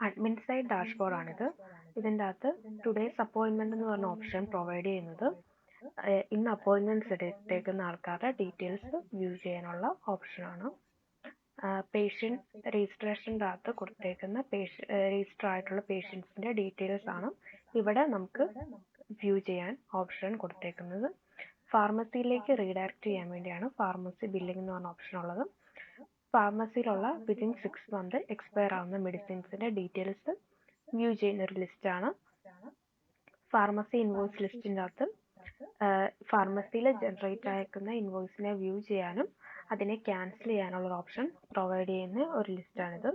Admin side dashboard ആണിത്. ഇതിൻ്റെ അകത്ത് ടുഡേയ്സ് അപ്പോയിൻമെന്റ് എന്ന് പറഞ്ഞ ഓപ്ഷൻ പ്രൊവൈഡ് ചെയ്യുന്നത് ഇന്ന് അപ്പോയിൻമെന്റ്സ് എടുത്തേക്കുന്ന ആൾക്കാരുടെ ഡീറ്റെയിൽസ് വ്യൂ ചെയ്യാനുള്ള ഓപ്ഷനാണ്. പേഷ്യൻറ്റ് രജിസ്ട്രേഷൻ്റെ അകത്ത് കൊടുത്തേക്കുന്ന രജിസ്റ്റർ ആയിട്ടുള്ള പേഷ്യൻസിൻ്റെ ഡീറ്റെയിൽസ് ആണ് ഇവിടെ നമുക്ക് വ്യൂ ചെയ്യാൻ ഓപ്ഷൻ കൊടുത്തേക്കുന്നത്. ഫാർമസിയിലേക്ക് റീഡയറക്റ്റ് ചെയ്യാൻ വേണ്ടിയാണ് ഫാർമസി ബില്ലിംഗ് എന്ന് പറഞ്ഞ ഓപ്ഷൻ ഉള്ളത്. ഫാർമസിയിലുള്ള വിതിൻ 6 months എക്സ്പയർ ആവുന്ന മെഡിസിൻസിന്റെ ഡീറ്റെയിൽസ് വ്യൂ ചെയ്യുന്ന ഒരു ലിസ്റ്റാണ്. ഫാർമസി ഇൻവോയ്സ് ലിസ്റ്റിൻ്റെ അകത്ത് ഫാർമസിയിൽ ജനറേറ്റ് ആയിരിക്കുന്ന ഇൻവോയ്സിനെ വ്യൂ ചെയ്യാനും അതിനെ ക്യാൻസൽ ചെയ്യാനുള്ള ഒരു ഓപ്ഷൻ പ്രൊവൈഡ് ചെയ്യുന്ന ഒരു ലിസ്റ്റാണിത്.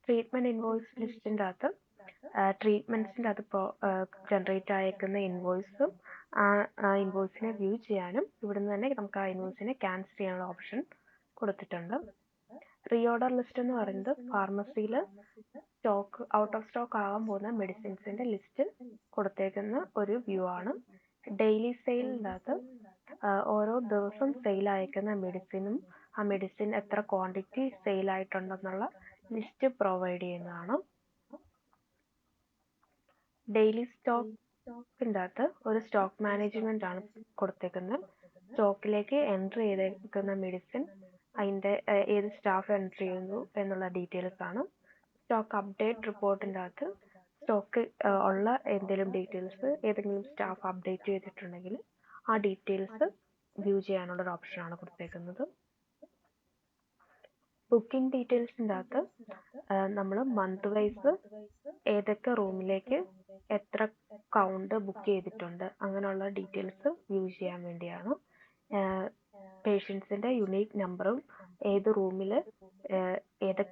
ട്രീറ്റ്മെൻറ്റ് ഇൻവോയ്സ് ലിസ്റ്റിൻ്റെ അകത്ത് ട്രീറ്റ്മെൻറ്റ്സിൻ്റെ അകത്ത് ജനറേറ്റ് ആയിരിക്കുന്ന ഇൻവോയ്സും ആ ഇൻവോയ്സിനെ വ്യൂ ചെയ്യാനും ഇവിടുന്ന് തന്നെ നമുക്ക് ആ ഇൻവോയ്സിനെ ക്യാൻസൽ ചെയ്യാനുള്ള ഓപ്ഷൻ കൊടുത്തിട്ടുണ്ട്. റീഓർഡർ ലിസ്റ്റ് എന്ന് പറയുന്നത് ഫാർമസിയിൽ ഔട്ട് ഓഫ് സ്റ്റോക്ക് ആകാൻ പോകുന്ന മെഡിസിൻസിന്റെ ലിസ്റ്റ് കൊടുത്തേക്കുന്ന ഒരു വ്യൂ ആണ്. ഡെയിലി സെയിലിൻ്റെ അകത്ത് ഓരോ ദിവസം സെയിൽ അയക്കുന്ന മെഡിസിനും ആ മെഡിസിൻ എത്ര ക്വാണ്ടിറ്റി സെയിൽ ആയിട്ടുണ്ടെന്നുള്ള ലിസ്റ്റ് പ്രൊവൈഡ് ചെയ്യുന്നതാണ്. ഡെയിലി സ്റ്റോക്കിൻ്റെ അകത്ത് ഒരു സ്റ്റോക്ക് മാനേജ്മെന്റ് ആണ് കൊടുത്തേക്കുന്നത്. സ്റ്റോക്കിലേക്ക് എൻട്രി ചെയ്തേക്കുന്ന മെഡിസിൻ അതിൻ്റെ ഏത് സ്റ്റാഫ് എൻട്രി ചെയ്യുന്നു എന്നുള്ള ഡീറ്റെയിൽസ് ആണ്. സ്റ്റോക്ക് അപ്ഡേറ്റ് റിപ്പോർട്ടിൻ്റെ അകത്ത് സ്റ്റോക്ക് ഉള്ള എന്തെങ്കിലും ഡീറ്റെയിൽസ് ഏതെങ്കിലും സ്റ്റാഫ് അപ്ഡേറ്റ് ചെയ്തിട്ടുണ്ടെങ്കിൽ ആ ഡീറ്റെയിൽസ് വ്യൂ ചെയ്യാനുള്ളൊരു ഓപ്ഷനാണ് കൊടുത്തേക്കുന്നത്. ബുക്കിംഗ് ഡീറ്റെയിൽസിൻ്റെ അകത്ത് നമ്മൾ മന്ത് വൈസ് ഏതൊക്കെ റൂമിലേക്ക് എത്ര കൗണ്ട് ബുക്ക് ചെയ്തിട്ടുണ്ട് അങ്ങനെയുള്ള ഡീറ്റെയിൽസ് വ്യൂ ചെയ്യാൻ വേണ്ടിയാണ്. പേഷ്യൻസിൻ്റെ യുണീക്ക് നമ്പറും ഏത് റൂമിൽ ഏത്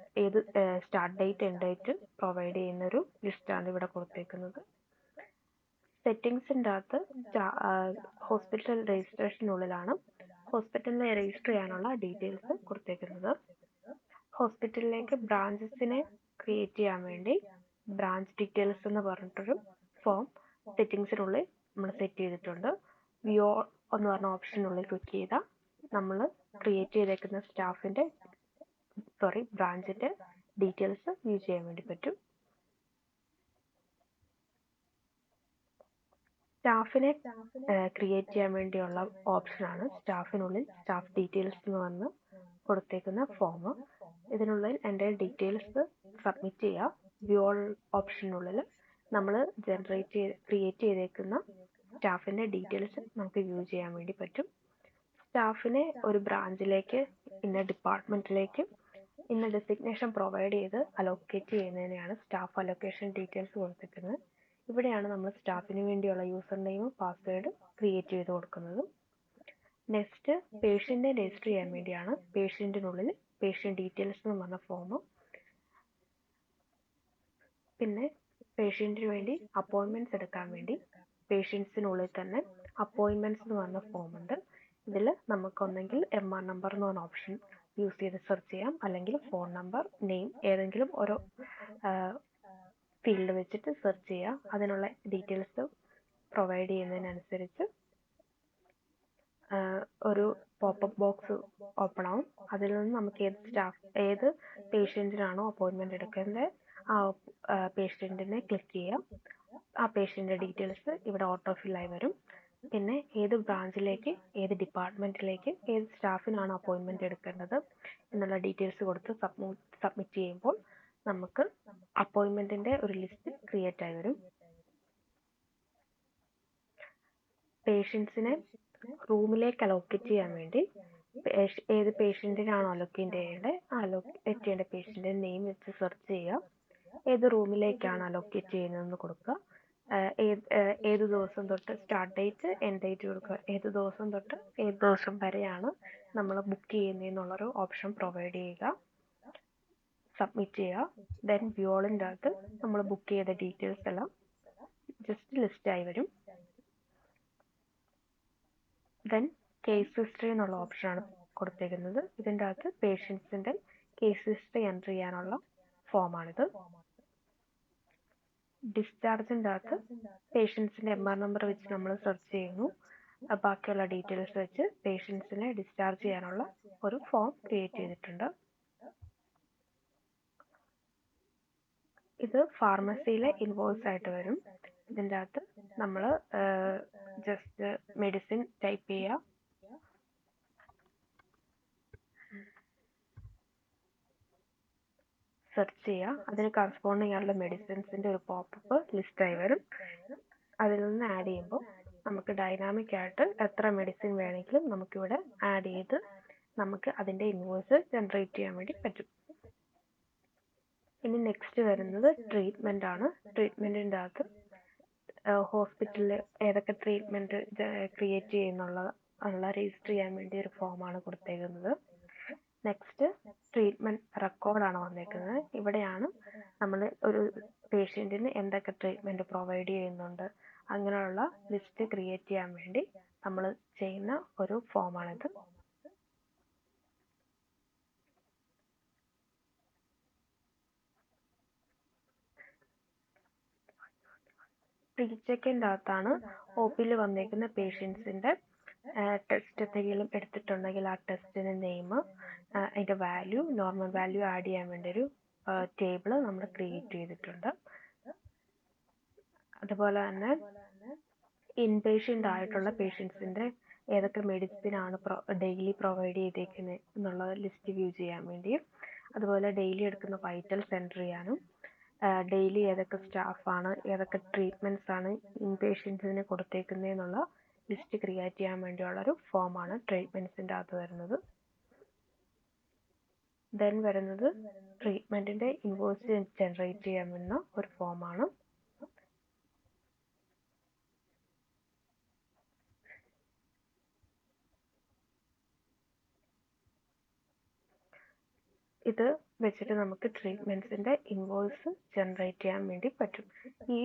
start date end date provide ചെയ്യുന്നൊരു ലിസ്റ്റാണ് ഇവിടെ കൊടുത്തേക്കുന്നത്. സെറ്റിങ്സിൻ്റെ അകത്ത് ഹോസ്പിറ്റൽ രജിസ്ട്രേഷനുള്ളിലാണ് ഹോസ്പിറ്റലിൽ രജിസ്റ്റർ ചെയ്യാനുള്ള ഡീറ്റെയിൽസ് കൊടുത്തേക്കുന്നത്. ഹോസ്പിറ്റലിലേക്ക് ബ്രാഞ്ചസിനെ ക്രിയേറ്റ് ചെയ്യാൻ വേണ്ടി ബ്രാഞ്ച് ഡീറ്റെയിൽസ് എന്ന് പറഞ്ഞിട്ടൊരു ഫോം സെറ്റിങ്സിനുള്ളിൽ നമ്മൾ സെറ്റ് ചെയ്തിട്ടുണ്ട്. വ്യൂ എന്ന് പറഞ്ഞ ഓപ്ഷനുള്ളിൽ ക്ലിക്ക് ചെയ്താൽ നമ്മൾ ക്രിയേറ്റ് ചെയ്തേക്കുന്ന ബ്രാഞ്ചിന്റെ ഡീറ്റെയിൽസ് വ്യൂ ചെയ്യാൻ വേണ്ടി പറ്റും. സ്റ്റാഫിനെ ക്രിയേറ്റ് ചെയ്യാൻ വേണ്ടിയുള്ള ഓപ്ഷനാണ് സ്റ്റാഫിനുള്ളിൽ സ്റ്റാഫ് ഡീറ്റെയിൽസ് എന്ന് പറഞ്ഞ് കൊടുത്തേക്കുന്ന ഫോം. ഇതിനുള്ളിൽ എൻ്റെ ഡീറ്റെയിൽസ് സബ്മിറ്റ് ചെയ്യുക. വ്യൂ ഓൾ ഓപ്ഷനുള്ളിൽ നമ്മൾ ക്രിയേറ്റ് ചെയ്തേക്കുന്ന സ്റ്റാഫിൻ്റെ ഡീറ്റെയിൽസ് നമുക്ക് വ്യൂ ചെയ്യാൻ വേണ്ടി പറ്റും. സ്റ്റാഫിനെ ഒരു ബ്രാഞ്ചിലേക്ക് ഇന്ന ഡിപ്പാർട്ട്മെൻറ്റിലേക്ക് ഇന്ന ഡെസിഗ്നേഷൻ പ്രൊവൈഡ് ചെയ്ത് അലോക്കേറ്റ് ചെയ്യുന്നതിനെയാണ് സ്റ്റാഫ് അലോക്കേഷൻ ഡീറ്റെയിൽസ് കൊടുത്തിരിക്കുന്നത്. ഇവിടെയാണ് നമ്മൾ സ്റ്റാഫിന് വേണ്ടിയുള്ള യൂസർ നെയിമും പാസ്വേഡ് ക്രിയേറ്റ് ചെയ്ത് കൊടുക്കുന്നത്. നെക്സ്റ്റ് പേഷ്യൻറ്റിനെ രജിസ്റ്റർ ചെയ്യാൻ വേണ്ടിയാണ് പേഷ്യൻറ്റിനുള്ളിൽ പേഷ്യൻ്റ് ഡീറ്റെയിൽസ് എന്ന് പറഞ്ഞ ഫോം. പിന്നെ പേഷ്യൻറ്റിന് വേണ്ടി അപ്പോയിൻമെൻറ്റ്സ് എടുക്കാൻ വേണ്ടി പേഷ്യൻസിനുള്ളിൽ തന്നെ അപ്പോയിൻമെൻറ്റ്സ് എന്ന് പറഞ്ഞ ഫോം ഉണ്ട്. ഇതിൽ നമുക്കൊന്നെങ്കിൽ MR നമ്പർ എന്ന് പറഞ്ഞ ഓപ്ഷൻ യൂസ് ചെയ്ത് സെർച്ച് ചെയ്യാം, അല്ലെങ്കിൽ ഫോൺ നമ്പർ നെയിം ഏതെങ്കിലും ഒരു ഫീൽഡ് വെച്ചിട്ട് സെർച്ച് ചെയ്യാം. അതിനുള്ള ഡീറ്റെയിൽസ് പ്രൊവൈഡ് ചെയ്യുന്നതിനനുസരിച്ച് ഒരു പോപ്പപ്പ് ബോക്സ് ഓപ്പൺ ആവും. അതിൽ നിന്ന് നമുക്ക് ഏത് പേഷ്യൻറ്റിനാണോ അപ്പോയിൻമെൻറ്റ് എടുക്കുന്നത് ആ പേഷ്യൻറ്റിനെ ക്ലിക്ക് ചെയ്യാം. ആ പേഷ്യൻ്റെ ഡീറ്റെയിൽസ് ഇവിടെ ഓട്ടോ ഫില്ലായി വരും. പിന്നെ ഏത് ബ്രാഞ്ചിലേക്ക് ഏത് ഡിപ്പാർട്ട്മെൻറ്റിലേക്ക് ഏത് സ്റ്റാഫിനാണ് അപ്പോയിൻമെൻറ്റ് എടുക്കേണ്ടത് എന്നുള്ള ഡീറ്റെയിൽസ് കൊടുത്ത് സബ്മിറ്റ് ചെയ്യുമ്പോൾ നമുക്ക് അപ്പോയിൻമെൻറ്റിൻ്റെ ഒരു ലിസ്റ്റ് ക്രിയേറ്റ് ആയി വരും. പേഷ്യൻസിനെ റൂമിലേക്ക് അലോക്കേറ്റ് ചെയ്യാൻ വേണ്ടി ഏത് പേഷ്യൻറ്റിനാണോ അലോക്കേറ്റ് ചെയ്യേണ്ടത് ആ അലോക്കേറ്റ് ചെയ്യേണ്ട പേഷ്യൻ്റെ നെയിം വെച്ച് സെർച്ച് ചെയ്യുക. ഏത് റൂമിലേക്കാണ് അലോക്കേറ്റ് ചെയ്യുന്നതെന്ന് കൊടുക്കുക. ഏത് ദിവസം തൊട്ട് സ്റ്റാർട്ട് ഡേറ്റ് എൻഡ് ഡേറ്റ് കൊടുക്കുക. ഏത് ദിവസം തൊട്ട് ഏത് ദിവസം വരെയാണ് നമ്മൾ ബുക്ക് ചെയ്യുന്നതെന്നുള്ളൊരു ഓപ്ഷൻ പ്രൊവൈഡ് ചെയ്യുക. സബ്മിറ്റ് ചെയ്യുക. ദെൻ വ്യൂ ഓളിൻ്റെ അകത്ത് നമ്മൾ ബുക്ക് ചെയ്ത ഡീറ്റെയിൽസ് എല്ലാം ജസ്റ്റ് ലിസ്റ്റായി വരും. ദെൻ കേസ് ഹിസ്റ്ററി എന്നുള്ള ഓപ്ഷനാണ് കൊടുത്തേക്കുന്നത്. ഇതിൻ്റെ അകത്ത് പേഷ്യൻസിൻ്റെ കേസ് ഹിസ്റ്ററി എൻട്രി ചെയ്യാനുള്ള ഫോമാണിത്. ഡിസ്ചാർജിൻ്റെ അകത്ത് പേഷ്യൻസിൻ്റെ MR നമ്പർ വെച്ച് നമ്മൾ സെർച്ച് ചെയ്യുന്നു. ബാക്കിയുള്ള ഡീറ്റെയിൽസ് വെച്ച് പേഷ്യൻസിനെ ഡിസ്ചാർജ് ചെയ്യാനുള്ള ഒരു ഫോം ക്രിയേറ്റ് ചെയ്തിട്ടുണ്ട്. ഇത് ഫാർമസിയിലെ ഇൻവോയ്സ് ആയിട്ട് വരും. ഇതിൻ്റെ അകത്ത് നമ്മൾ ജസ്റ്റ് മെഡിസിൻ ടൈപ്പ് ചെയ്യുക, സെർച്ച് ചെയ്യുക, അതിന് കറസ്പോണ്ടിങ് ആയിട്ടുള്ള മെഡിസിൻസിൻ്റെ ഒരു പോപ്പപ്പ് ലിസ്റ്റായി വരും. അതിൽ നിന്ന് ആഡ് ചെയ്യുമ്പോൾ നമുക്ക് ഡൈനാമിക് ആയിട്ട് എത്ര മെഡിസിൻ വേണമെങ്കിലും നമുക്കിവിടെ ആഡ് ചെയ്ത് നമുക്ക് അതിൻ്റെ ഇൻവോയ്സ് ജനറേറ്റ് ചെയ്യാൻ വേണ്ടി പറ്റും. ഇനി നെക്സ്റ്റ് വരുന്നത് ട്രീറ്റ്മെൻ്റ് ആണ്. ട്രീറ്റ്മെൻറ്റിൻ്റെ അകത്ത് ഹോസ്പിറ്റലിൽ ഏതൊക്കെ ട്രീറ്റ്മെൻറ്റ് ക്രിയേറ്റ് ചെയ്യുന്നുള്ള രജിസ്റ്റർ ചെയ്യാൻ വേണ്ടി ഒരു ഫോമാണ് കൊടുത്തേക്കുന്നത്. നെക്സ്റ്റ് ട്രീറ്റ്മെൻറ്റ് റെക്കോർഡാണ് വന്നേക്കുന്നത്. ഇവിടെയാണ് നമ്മൾ ഒരു പേഷ്യൻറ്റിന് എന്തൊക്കെ ട്രീറ്റ്മെൻറ്റ് പ്രൊവൈഡ് ചെയ്യുന്നുണ്ട് അങ്ങനെയുള്ള ലിസ്റ്റ് ക്രിയേറ്റ് ചെയ്യാൻ വേണ്ടി നമ്മൾ ചെയ്യുന്ന ഒരു ഫോമാണിത്. പ്രീ ചെക്കിൻ്റെ അകത്താണ് ഒ പിയിൽ വന്നേക്കുന്ന പേഷ്യൻസിൻ്റെ ടെസ്റ്റ് എന്തെങ്കിലും എടുത്തിട്ടുണ്ടെങ്കിൽ ആ ടെസ്റ്റിന് നെയിം, അതിൻ്റെ വാല്യൂ, നോർമൽ വാല്യൂ ആഡ് ചെയ്യാൻ വേണ്ടി ഒരു ടേബിൾ നമ്മൾ ക്രിയേറ്റ് ചെയ്തിട്ടുണ്ട്. അതുപോലെ തന്നെ ഇൻപേഷ്യൻ്റ് ആയിട്ടുള്ള പേഷ്യൻസിൻ്റെ ഏതൊക്കെ മെഡിസിനാണ് ഡെയിലി പ്രൊവൈഡ് ചെയ്തേക്കുന്നത് എന്നുള്ള ലിസ്റ്റ് വ്യൂ ചെയ്യാൻ വേണ്ടിയും, അതുപോലെ ഡെയിലി എടുക്കുന്ന വൈറ്റൽസ് എൻ്റർ ചെയ്യാനും, ഡെയിലി ഏതൊക്കെ സ്റ്റാഫാണ് ഏതൊക്കെ ട്രീറ്റ്മെൻറ്റ്സ് ആണ് ഇൻപേഷ്യൻസിന് കൊടുത്തേക്കുന്നതെന്നുള്ള ലിസ്റ്റ് ക്രിയേറ്റ് ചെയ്യാൻ വേണ്ടിയുള്ളൊരു ഫോമാണ് ട്രീറ്റ്മെൻറ്റ്സിൻ്റെ അകത്ത് വരുന്നത്. ദെൻ വരുന്നത് ട്രീറ്റ്മെൻറ്റിൻ്റെ ഇൻവോയ്സ് ജനറേറ്റ് ചെയ്യാൻ വരുന്ന ഒരു ഫോമാണ്. ഇത് വെച്ചിട്ട് നമുക്ക് ട്രീറ്റ്മെൻറ്റ്സിൻ്റെ ഇൻവോയ്സ് ജനറേറ്റ് ചെയ്യാൻ വേണ്ടി പറ്റും. ഈ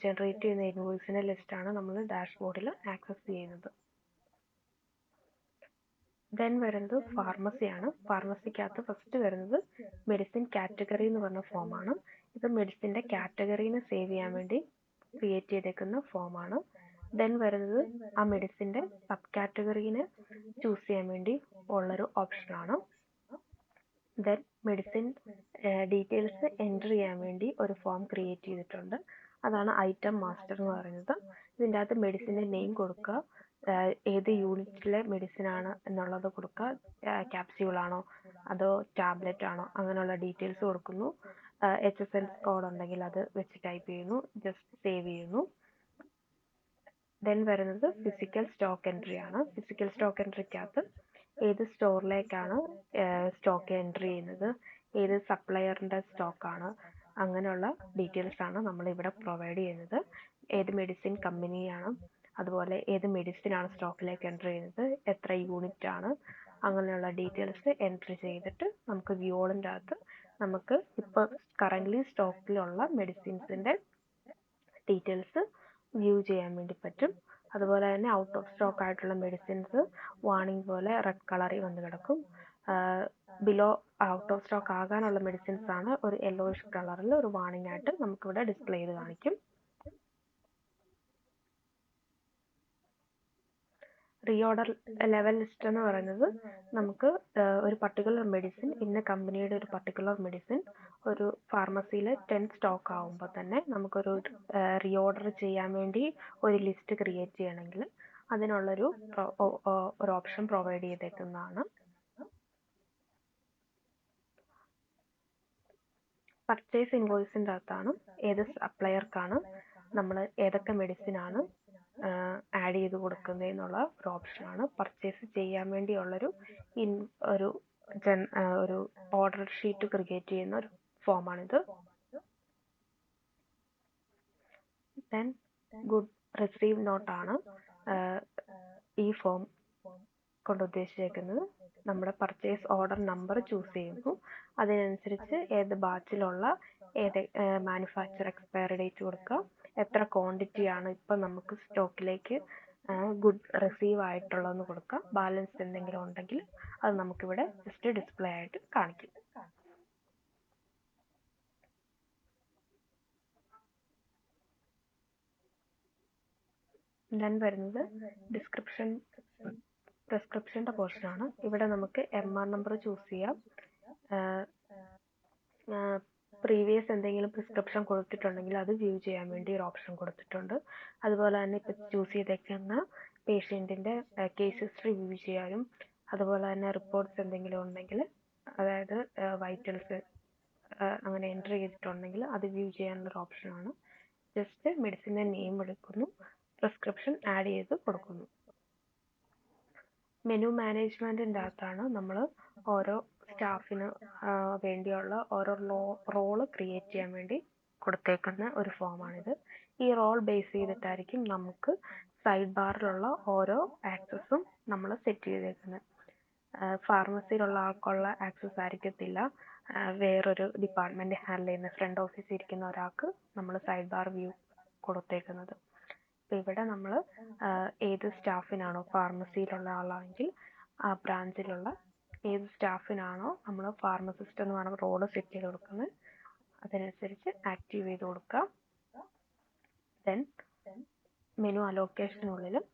ജനറേറ്റ് ചെയ്യുന്ന ഇൻവോയ്സിൻ്റെ ലിസ്റ്റാണ് നമ്മൾ ഡാഷ്ബോർഡിൽ ആക്സസ് ചെയ്യുന്നത്. ദെൻ വരുന്നത് ഫാർമസിയാണ്. ഫാർമസിക്കകത്ത് ഫസ്റ്റ് വരുന്നത് മെഡിസിൻ കാറ്റഗറി എന്ന് പറഞ്ഞ ഫോമാണ്. ഇത് മെഡിസിൻ്റെ കാറ്റഗറീനെ സേവ് ചെയ്യാൻ വേണ്ടി ക്രിയേറ്റ് ചെയ്തേക്കുന്ന ഫോമാണ്. ദെൻ വരുന്നത് ആ മെഡിസിൻ്റെ സബ് കാറ്റഗറീനെ ചൂസ് ചെയ്യാൻ വേണ്ടി ഉള്ളൊരു ഓപ്ഷനാണ്. ദെൻ മെഡിസിൻ ഡീറ്റെയിൽസ് എൻ്റർ ചെയ്യാൻ വേണ്ടി ഒരു ഫോം ക്രിയേറ്റ് ചെയ്തിട്ടുണ്ട്. അതാണ് ഐറ്റം മാസ്റ്റർ എന്ന് പറയുന്നത്. ഇതിൻ്റെ അകത്ത് മെഡിസിൻ്റെ നെയിം കൊടുക്കുക, ഏത് യൂണിറ്റിലെ മെഡിസിനാണ് എന്നുള്ളത് കൊടുക്കുക, ക്യാപ്സ്യൂളാണോ അതോ ടാബ്ലറ്റ് ആണോ അങ്ങനെയുള്ള ഡീറ്റെയിൽസ് കൊടുക്കുന്നു. HSL കോഡ് ഉണ്ടെങ്കിൽ അത് വെച്ച് ടൈപ്പ് ചെയ്യുന്നു, ജസ്റ്റ് സേവ് ചെയ്യുന്നു. ദെൻ വരുന്നത് ഫിസിക്കൽ സ്റ്റോക്ക് എൻട്രി ആണ്. ഫിസിക്കൽ സ്റ്റോക്ക് എൻട്രിക്കകത്ത് ഏത് സ്റ്റോറിലേക്കാണ് സ്റ്റോക്ക് എൻട്രി ചെയ്യുന്നത്, ഏത് സപ്ലയറിൻ്റെ സ്റ്റോക്കാണ്, അങ്ങനെയുള്ള ഡീറ്റെയിൽസ് ആണ് നമ്മളിവിടെ പ്രൊവൈഡ് ചെയ്യുന്നത്. ഏത് മെഡിസിൻ കമ്പനിയാണ്, അതുപോലെ ഏത് മെഡിസിനാണ് സ്റ്റോക്കിലേക്ക് എൻട്രി ചെയ്യുന്നത്, എത്ര യൂണിറ്റ് ആണ്, അങ്ങനെയുള്ള ഡീറ്റെയിൽസ് എൻട്രി ചെയ്തിട്ട് നമുക്ക് വ്യൂളിൻ്റെ അകത്ത് നമുക്ക് ഇപ്പോൾ കറൻ്റ്ലി സ്റ്റോക്കിലുള്ള മെഡിസിൻസിൻ്റെ ഡീറ്റെയിൽസ് വ്യൂ ചെയ്യാൻ വേണ്ടി പറ്റും. അതുപോലെ തന്നെ ഔട്ട് ഓഫ് സ്റ്റോക്ക് ആയിട്ടുള്ള മെഡിസിൻസ് വാർണിംഗ് പോലെ റെഡ് കളറിൽ വന്ന് കിടക്കും. ബിലോ ഔട്ട് ഓഫ് സ്റ്റോക്ക് ആകാനുള്ള മെഡിസിൻസ് ആണ് ഒരു യെല്ലോയിഷ് കളറിൽ ഒരു വാർണിംഗ് ആയിട്ട് നമുക്കിവിടെ ഡിസ്പ്ലേ ചെയ്ത് കാണിക്കും. റീഓർഡർ ലെവൽ ലിസ്റ്റ് എന്ന് പറയുന്നത് നമുക്ക് ഒരു പർട്ടിക്കുലർ മെഡിസിൻ, ഇന്ന കമ്പനിയുടെ ഒരു പർട്ടിക്കുലർ മെഡിസിൻ ഒരു ഫാർമസിയിൽ 10 സ്റ്റോക്ക് ആകുമ്പോൾ തന്നെ നമുക്കൊരു റീഓർഡർ ചെയ്യാൻ വേണ്ടി ഒരു ലിസ്റ്റ് ക്രിയേറ്റ് ചെയ്യണമെങ്കിൽ അതിനുള്ളൊരു ഓപ്ഷൻ പ്രൊവൈഡ് ചെയ്തേക്കുന്നതാണ്. പർച്ചേസ് ഇൻവോയ്സിൻ്റെ അകത്താണ് ഏത് സപ്ലയർക്കാണ് നമ്മൾ ഏതൊക്കെ മെഡിസിനാണ് ആഡ് ചെയ്ത് കൊടുക്കുന്നതെന്നുള്ള ഒരു ഓപ്ഷനാണ്. പർച്ചേസ് ചെയ്യാൻ വേണ്ടിയുള്ളൊരു ഒരു ഓർഡർ ഷീറ്റ് ക്രിയേറ്റ് ചെയ്യുന്ന ഒരു ഫോമാണിത്. ദെൻ ഗുഡ് റിസീവ് നോട്ടാണ് ഈ ഫോം കൊണ്ട് ഉദ്ദേശിച്ചേക്കുന്നത്. നമ്മുടെ പർച്ചേസ് ഓർഡർ നമ്പർ ചൂസ് ചെയ്യുന്നു, അതിനനുസരിച്ച് ഏത് ബാച്ചിലുള്ള ഏത് മാനുഫാക്ചർ എക്സ്പയറി ഡേറ്റ് കൊടുക്കുക, എത്ര ക്വാണ്ടിറ്റിയാണ് ഇപ്പം നമുക്ക് സ്റ്റോക്കിലേക്ക് ഗുഡ് റിസീവ് ആയിട്ടുള്ളതെന്ന് കൊടുക്കുക, ബാലൻസ് എന്തെങ്കിലും ഉണ്ടെങ്കിൽ അത് നമുക്കിവിടെ ജസ്റ്റ് ഡിസ്പ്ലേ ആയിട്ട് കാണിക്കും. ദെൻ വരുന്നത് പ്രിസ്ക്രിപ്ഷൻ്റെ പോർഷനാണ്. ഇവിടെ നമുക്ക് MR നമ്പർ ചൂസ് ചെയ്യാം, പ്രീവിയസ് എന്തെങ്കിലും പ്രിസ്ക്രിപ്ഷൻ കൊടുത്തിട്ടുണ്ടെങ്കിൽ അത് വ്യൂ ചെയ്യാൻ വേണ്ടി ഒരു ഓപ്ഷൻ കൊടുത്തിട്ടുണ്ട്. അതുപോലെ തന്നെ ഇപ്പോൾ ചൂസ് ചെയ്തേക്കുന്ന പേഷ്യൻറ്റിൻ്റെ കേസ് ഹിസ്റ്ററി വ്യൂ ചെയ്യാനും, അതുപോലെ തന്നെ റിപ്പോർട്ട്സ് എന്തെങ്കിലും ഉണ്ടെങ്കിൽ, അതായത് വൈറ്റൽസ് അങ്ങനെ എൻ്റർ ചെയ്തിട്ടുണ്ടെങ്കിൽ അത് വ്യൂ ചെയ്യാനുള്ളൊരു ഓപ്ഷനാണ്. ജസ്റ്റ് മെഡിസിൻ്റെ നെയിം എടുക്കുന്നു, പ്രിസ്ക്രിപ്ഷൻ ആഡ് ചെയ്ത് കൊടുക്കുന്നു. മെനു മാനേജ്മെൻറ്റിൻ്റെ അകത്താണ് നമ്മൾ ഓരോ സ്റ്റാഫിന് വേണ്ടിയുള്ള ഓരോ റോള് ക്രിയേറ്റ് ചെയ്യാൻ വേണ്ടി കൊടുത്തേക്കുന്ന ഒരു ഫോമാണിത്. ഈ റോൾ ബേസ് ചെയ്തിട്ടായിരിക്കും നമുക്ക് സൈഡ് ബാറിലുള്ള ഓരോ ആക്സസും നമ്മൾ സെറ്റ് ചെയ്തേക്കുന്നത്. ഫാർമസിയിലുള്ള ആൾക്കുള്ള ആക്സസ് ആയിരിക്കത്തില്ല വേറൊരു ഡിപ്പാർട്ട്മെൻറ്റ് ഹാൻഡിൽ ചെയ്യുന്ന ഫ്രണ്ട് ഓഫീസിൽ ഇരിക്കുന്ന ഒരാൾക്ക് നമ്മൾ സൈഡ് ബാർ വ്യൂ കൊടുത്തേക്കുന്നത്. അപ്പോൾ ഇവിടെ നമ്മൾ ഏത് സ്റ്റാഫിനാണോ, ഫാർമസിയിലുള്ള ആളാണെങ്കിൽ ആ ബ്രാഞ്ചിലുള്ള ഏത് സ്റ്റാഫിനാണോ നമ്മൾ ഫാർമസിസ്റ്റ് എന്ന് പറഞ്ഞ റോള് സെറ്റ് ചെയ്ത് കൊടുക്കുന്നത്, അതനുസരിച്ച് ആക്റ്റീവ് ചെയ്ത് കൊടുക്കുക. ദെൻ മെനു അലോക്കേഷനുള്ളിലും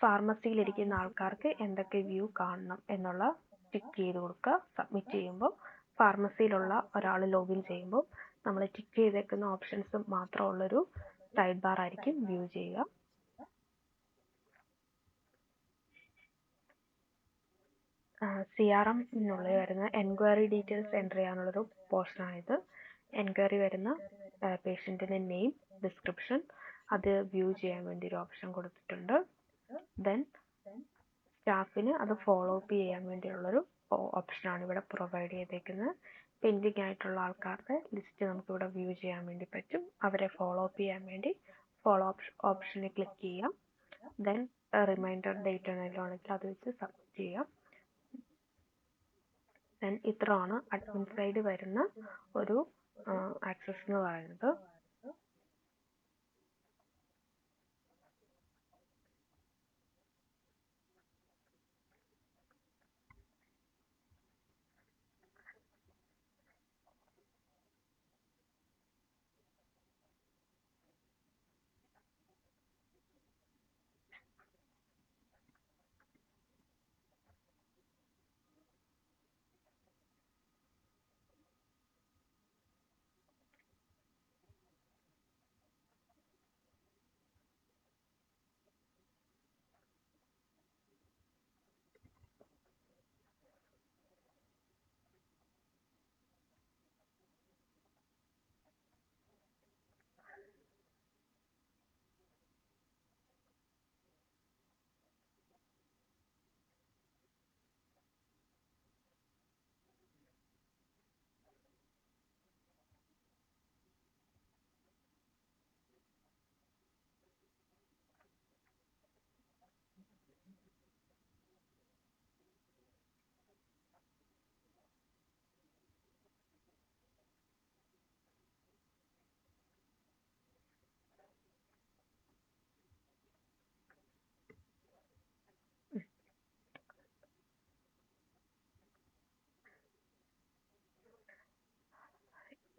ഫാർമസിയിലിരിക്കുന്ന ആൾക്കാർക്ക് എന്തൊക്കെ വ്യൂ കാണണം എന്നുള്ള ടിക്ക് ചെയ്ത് കൊടുക്കുക. സബ്മിറ്റ് ചെയ്യുമ്പോൾ ഫാർമസിയിലുള്ള ഒരാൾ ലോഗിൻ ചെയ്യുമ്പോൾ നമ്മൾ ടിക്ക് ചെയ്തേക്കുന്ന ഓപ്ഷൻസ് മാത്രമുള്ളൊരു സൈഡ് ബാർ ആയിരിക്കും വ്യൂ ചെയ്യുക. CRMനുള്ളിൽ വരുന്ന എൻക്വയറി ഡീറ്റെയിൽസ് എൻ്റർ ചെയ്യാനുള്ളൊരു പോർഷനാണിത്. എൻക്വയറി വരുന്ന പേഷ്യൻറ്റിൻ്റെ നെയിം, ഡിസ്ക്രിപ്ഷൻ അത് വ്യൂ ചെയ്യാൻ വേണ്ടി ഒരു ഓപ്ഷൻ കൊടുത്തിട്ടുണ്ട്. ദെൻ സ്റ്റാഫിന് അത് ഫോളോ അപ്പ് ചെയ്യാൻ വേണ്ടിയുള്ളൊരു ഓപ്ഷനാണ് ഇവിടെ പ്രൊവൈഡ് ചെയ്തേക്കുന്നത്. പെൻഡിങ് ആയിട്ടുള്ള ആൾക്കാരുടെ ലിസ്റ്റ് നമുക്കിവിടെ വ്യൂ ചെയ്യാൻ വേണ്ടി പറ്റും. അവരെ ഫോളോ അപ്പ് ചെയ്യാൻ വേണ്ടി ഫോളോ അപ്പ് ഓപ്ഷനിൽ ക്ലിക്ക് ചെയ്യാം. ദെൻ റിമൈൻഡർ ഡേറ്റ് എന്തെങ്കിലും ആണെങ്കിൽ അത് വെച്ച് സബ്മിറ്റ് ചെയ്യാം. ദെൻ ഇത്രയാണ് അഡ്മിൻ സൈഡ് വരുന്ന ഒരു ആക്സസ് എന്ന് പറയുന്നത്.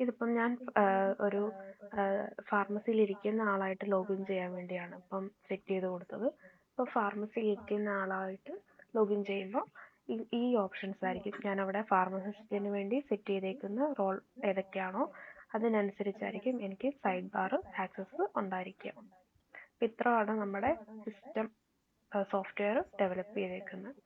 ഇതിപ്പം ഞാൻ ഒരു ഫാർമസിയിൽ ഇരിക്കുന്ന ആളായിട്ട് ലോഗിൻ ചെയ്യാൻ വേണ്ടിയാണ് ഇപ്പം സെറ്റ് ചെയ്ത് കൊടുത്തത്. അപ്പോൾ ഫാർമസിയിൽ ഇരിക്കുന്ന ആളായിട്ട് ലോഗിൻ ചെയ്യുമ്പോൾ ഈ ഓപ്ഷൻസ് ആയിരിക്കും. ഞാനവിടെ ഫാർമസിസ്റ്റിന് വേണ്ടി സെറ്റ് ചെയ്തേക്കുന്ന റോൾ ഏതൊക്കെയാണോ അതിനനുസരിച്ചായിരിക്കും എനിക്ക് സൈഡ് ബാർ ആക്സസ് ഉണ്ടായിരിക്കുക. ഇത്രയാണ് നമ്മുടെ സിസ്റ്റം സോഫ്റ്റ്വെയർ ഡെവലപ്പ് ചെയ്തേക്കുന്നത്.